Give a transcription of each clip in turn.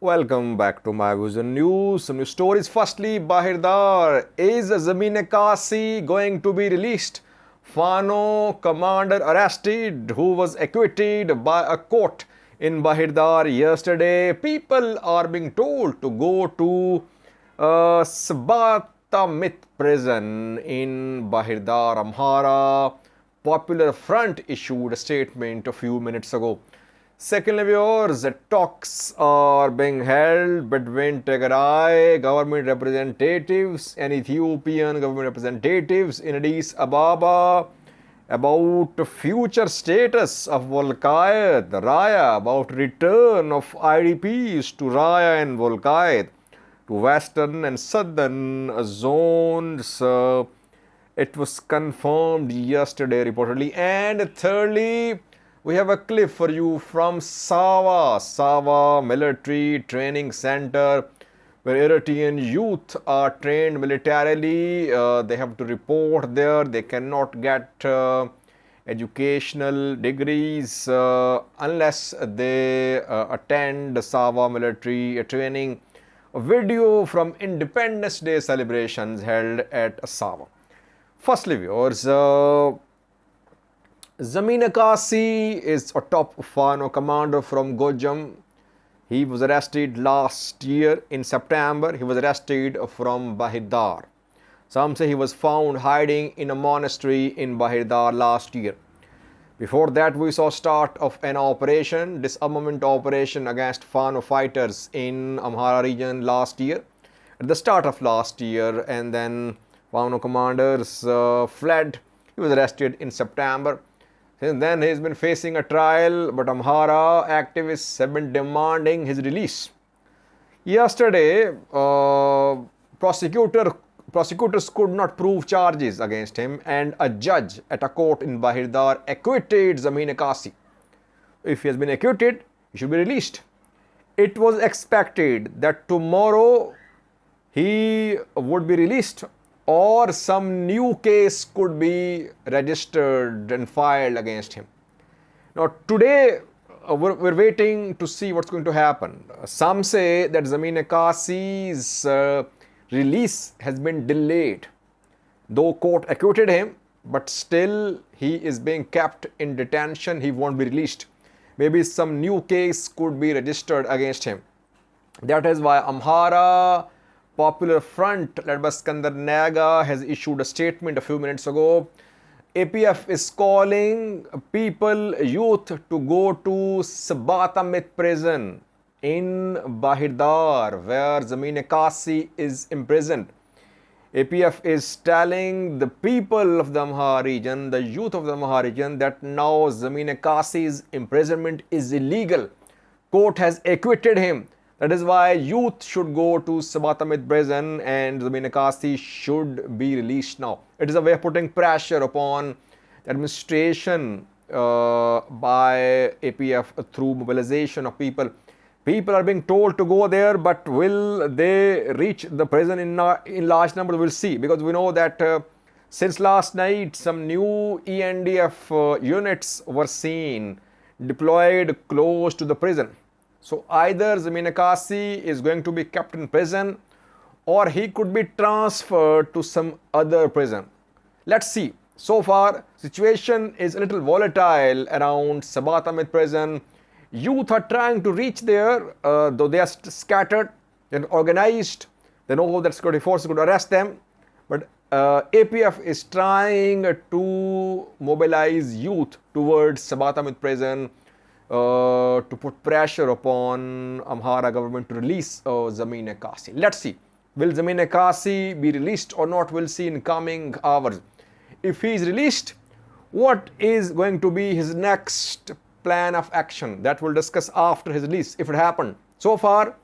Welcome back to my Vision News. Some new stories. Firstly, Bahir Dar. Is Zamina Kasi going to be released? Fano commander arrested who was acquitted by a court in Bahir Dar yesterday. People are being told to go to Sabatamit prison in Bahir Dar, Amhara. Popular Front issued a statement a few minutes ago. Secondly, viewers, talks are being held between Tigray government representatives and Ethiopian government representatives in Addis Ababa about the future status of Volkayet, Raya, about return of IDPs to Raya and Volkayet, to western and southern zones. It was confirmed yesterday reportedly. And thirdly, we have a clip for you from Sawa Military Training Center, where Eritrean youth are trained militarily. They have to report there. They cannot get educational degrees unless they attend Sawa Military Training. A video from Independence Day celebrations held at Sawa. Firstly, viewers, Zamina Kasi is a top Fano commander from Gojam. He was arrested last year in September. He was arrested from Bahir Dar. Some say he was found hiding in a monastery in Bahir Dar last year. Before that, we saw start of an operation, disarmament operation against Fano fighters in Amhara region last year. At the start of last year, and then Fano commanders fled. He was arrested in September. Since then, he has been facing a trial, but Amhara activists have been demanding his release. Yesterday, prosecutors could not prove charges against him, and a judge at a court in Bahir Dar acquitted Zamina Kasi. If he has been acquitted, he should be released. It was expected that tomorrow he would be released, or some new case could be registered and filed against him. Now, today, we're waiting to see what's going to happen. Some say that Zamina Kasi's release has been delayed. Though court acquitted him, but still he is being kept in detention. He won't be released. Maybe some new case could be registered against him. That is why Amhara Popular Front, led by Skandar Naga, has issued a statement a few minutes ago. APF is calling people, youth, to go to Sabatamit prison in Bahir Dar, where Zamina Kasi is imprisoned. APF is telling the people of the Amhara region, the youth of the Amhara region, that now Zamina Kasi's imprisonment is illegal. Court has acquitted him. That is why youth should go to Sabatamit prison and Zamina Kasi should be released now. It is a way of putting pressure upon the administration by APF through mobilization of people. People are being told to go there, but will they reach the prison in large numbers? We'll see, because we know that since last night, some new ENDF units were seen deployed close to the prison. So either Zamina Kasi is going to be kept in prison, or he could be transferred to some other prison. Let's see. So far, situation is a little volatile around Sabatamit prison. Youth are trying to reach there, though they are scattered and organized. They know that security forces could arrest them. But APF is trying to mobilize youth towards Sabatamit prison to put pressure upon Amhara government to release Zamina Kasi. Let's see. Will Zamina Kasi be released or not? We'll see in coming hours. If he is released, what is going to be his next plan of action? That we'll discuss after his release, if it happened. So far,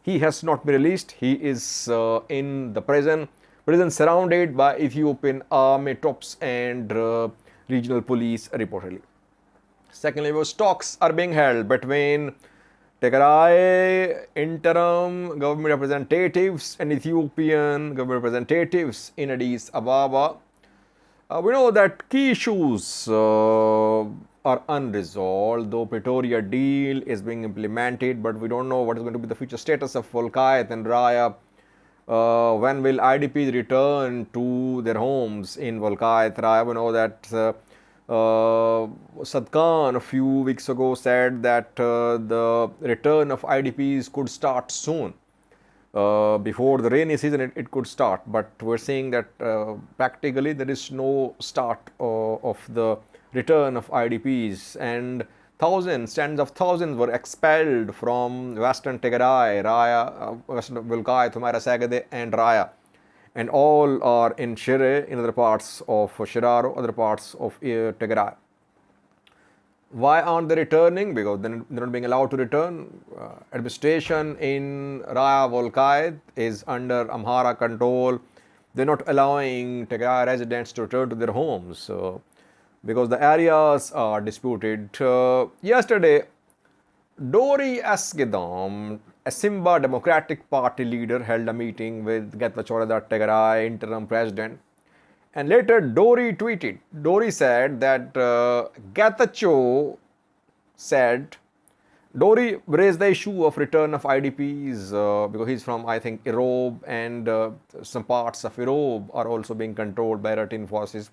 he has not been released. He is in the prison surrounded by Ethiopian army troops and regional police reportedly. Secondly, talks are being held between Tigray interim government representatives and Ethiopian government representatives in Addis Ababa. We know that key issues are unresolved, though Pretoria deal is being implemented, but we don't know what is going to be the future status of Volkayat and Raya. When will IDPs return to their homes in Volkayat, Raya? We know that Sadkan a few weeks ago said that the return of IDPs could start soon. Before the rainy season, it could start, but we're seeing that practically there is no start of the return of IDPs, and thousands, tens of thousands were expelled from Western Tigray, Raya, Western Volkayat, Humaira Sagade, and Raya, and all are in Shire, in other parts of Shiraro, other parts of Tigray. Why aren't they returning? Because they're not being allowed to return. Administration in Raya Volkayat is under Amhara control. They're not allowing Tigray residents to return to their homes because the areas are disputed. Yesterday, Dori Asgidam, a Simba Democratic Party leader, held a meeting with Getachew Tigray interim president. And later Dori tweeted, Dori said that Getachew said, Dori raised the issue of return of IDPs because he's from, I think, Irob, and some parts of Irob are also being controlled by Eritrean forces.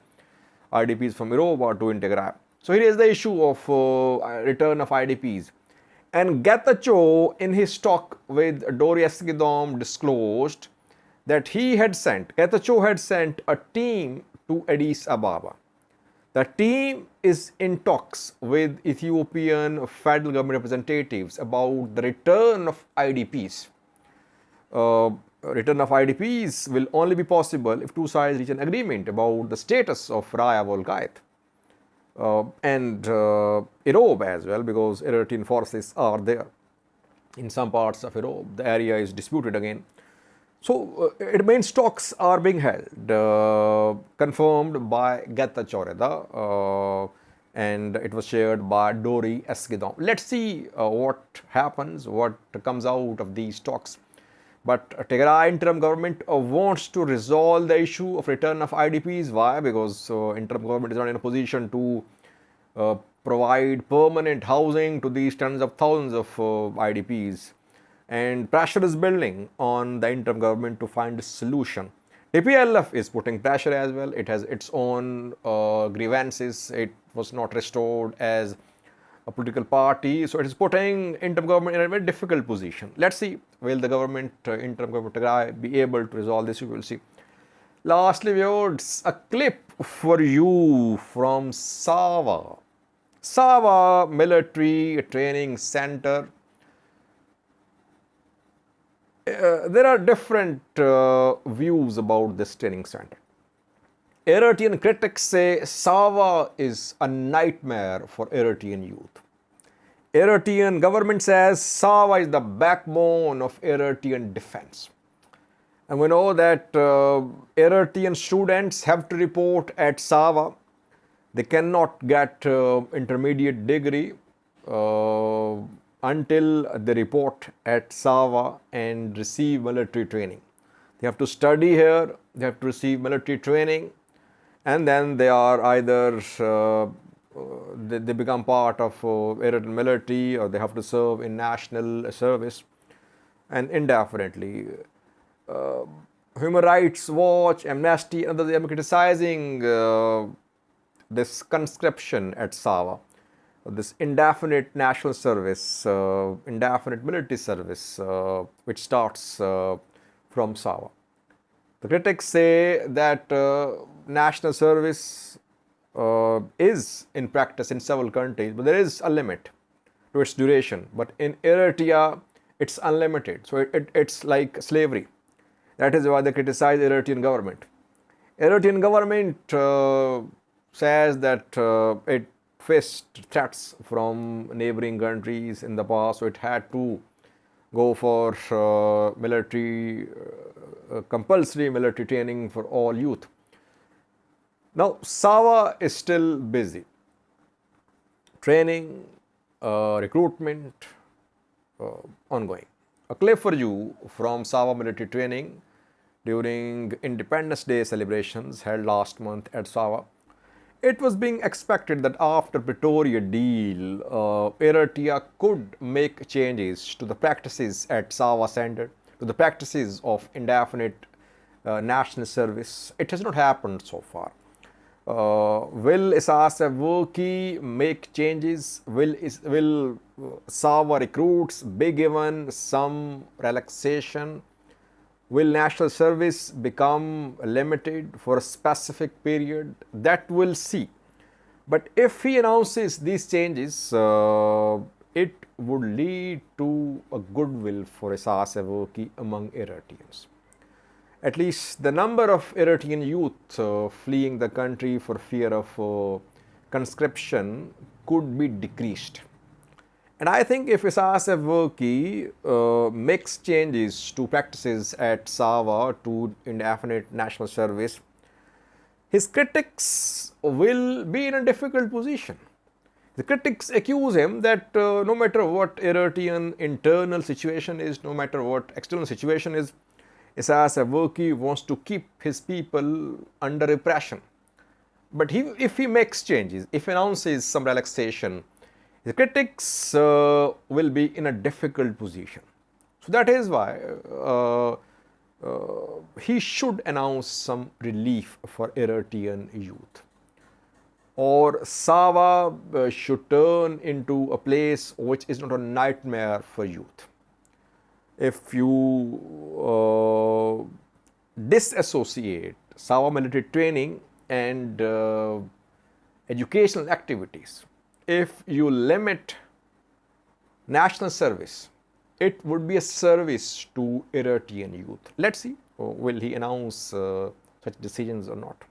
IDPs from Irob are to Tigray. So he raised the issue of return of IDPs. And Getachew, in his talk with Dori Asgidam, disclosed that Getachew had sent a team to Addis Ababa. The team is in talks with Ethiopian federal government representatives about the return of IDPs. Return of IDPs will only be possible if two sides reach an agreement about the status of Raya Volkayat and Irob as well, because Eritrean forces are there. In some parts of Irob, the area is disputed again. So, it means talks are being held, confirmed by Getachew, and it was shared by Dori Asgidam. Let's see what happens, what comes out of these talks. But Tigray interim government wants to resolve the issue of return of IDPs. Why? Because interim government is not in a position to provide permanent housing to these tens of thousands of IDPs. And pressure is building on the interim government to find a solution. TPLF is putting pressure as well. It has its own grievances. It was not restored as a political party, so it is putting interim government in a very difficult position. Let's see, will the government, interim government Tigray, be able to resolve this? We will see. Lastly, viewers, a clip for you from Sawa Military Training Center. There are different views about this training center. Eritrean critics say Sawa is a nightmare for Eritrean youth. Eritrean government says Sawa is the backbone of Eritrean defense. And we know that Eritrean students have to report at Sawa. They cannot get intermediate degree until they report at Sawa and receive military training. They have to study here, they have to receive military training, and then they are either they become part of Eritrean military, or they have to serve in national service and indefinitely. Human Rights Watch, Amnesty, and others are criticizing this conscription at Sawa, this indefinite national service, indefinite military service, which starts from Sawa. The critics say that national service is in practice in several countries, but there is a limit to its duration. But in Eritrea, it's unlimited. So it's like slavery. That is why they criticize the Eritrean government. Eritrean government says that it faced threats from neighboring countries in the past, so it had to go for military, compulsory military training for all youth. Now, Sawa is still busy. Training, recruitment, ongoing. A clip for you from Sawa military training during Independence Day celebrations held last month at Sawa. It was being expected that after Pretoria deal, Eritrea could make changes to the practices at Sawa Center, to the practices of indefinite national service. It has not happened so far. Will Isaias Afwerki make changes? Will Sawa recruits be given some relaxation? Will national service become limited for a specific period? That we'll see. But if he announces these changes, it would lead to a goodwill for Isaias Afwerki among Eritreans. At least the number of Eritrean youth fleeing the country for fear of conscription could be decreased. And I think if Isaias Afwerki makes changes to practices at Sawa to indefinite national service, his critics will be in a difficult position. The critics accuse him that no matter what Eritrean internal situation is, no matter what external situation is, Isaias Afwerki wants to keep his people under repression. But if he makes changes, if he announces some relaxation, the critics will be in a difficult position. So that is why he should announce some relief for Eritrean youth. Or Sawa should turn into a place which is not a nightmare for youth. If you disassociate Sawa military training and educational activities, if you limit national service, it would be a service to Eritrean youth. Let's see, will he announce such decisions or not?